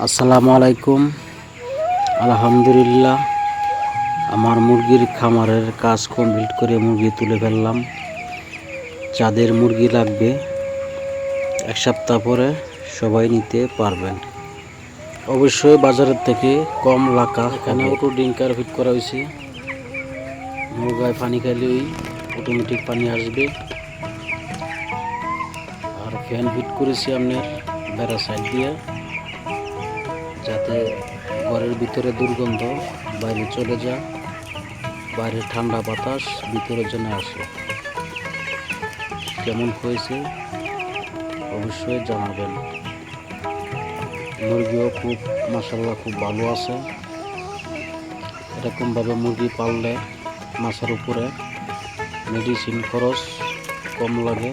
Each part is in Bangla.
আসসালামু আলাইকুম। আলহামদুলিল্লাহ, আমার মুরগির খামারের কাজ কমপ্লিট করে মুরগি তুলে ফেললাম। যাদের মুরগি লাগবে এক সপ্তাহ পরে সবাই নিতে পারবেন। অবশ্যই বাজারের থেকে কম লাখা। এখানে অটো ড্রিঙ্কার ফিট করা হয়েছে। মুরগায় পানি খাইলেই অটোমেটিক পানি আসবে। আর ফ্যান ফিট করেছি আপনার বেড়া সাইড দিয়ে, যাতে ঘরের ভিতরে দুর্গন্ধ বাইরে চলে যায়, বাইরে ঠান্ডা বাতাস ভিতরে যেন আসে। কেমন হয়েছে অবশ্যই জানাবেন। মুরগিও খুব মাশাআল্লাহ খুব ভালো আছে। এরকমভাবে মুরগি পাললে মাছের উপরে মেডিসিন খরচ কম লাগে,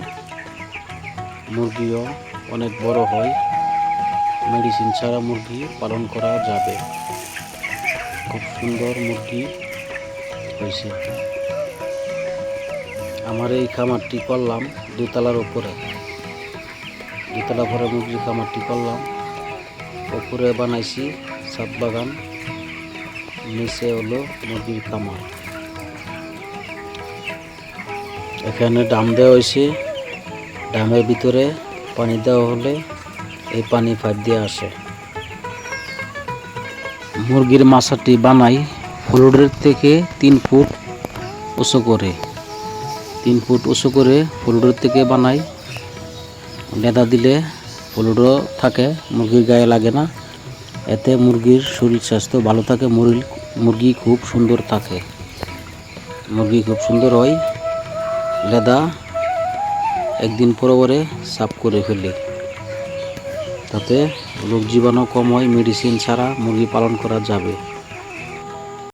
মুরগিও অনেক বড় হয়। মেডিসিন ছাড়া মুরগি পালন করা যাবে। খুব সুন্দর মুরগি হয়েছে। আমার এই খামারটি করলাম দোতলার উপরে। দোতলা ঘরে মুরগির খামারটি করলাম। উপরে বানাইছি ছাদ বাগান, নিচে হলো মুরগির খামার। এখানে ডাম দেওয়া হয়েছে। ডামের ভিতরে পানি দেওয়া হলে এই পানি পাইপ দিয়ে আসে। মুরগির মাচাটি বানাই ফ্লোরের থেকে 3 ফুট উঁচু করে। 3 ফুট উঁচু করে ফ্লোরের থেকে বানাই। লেদা দিলে ফ্লোরও থাকে, মুরগির গায়ে লাগে না। এতে মুরগির শরীর স্বাস্থ্য ভালো থাকে, মুরগি খুব সুন্দর থাকে, মুরগি খুব সুন্দর হয়। লেদা একদিন পরে পরে সাফ করে ফেলি, তাতে রোগ জীবাণু কম হয়। মেডিসিন ছাড়া মুরগি পালন করা যাবে।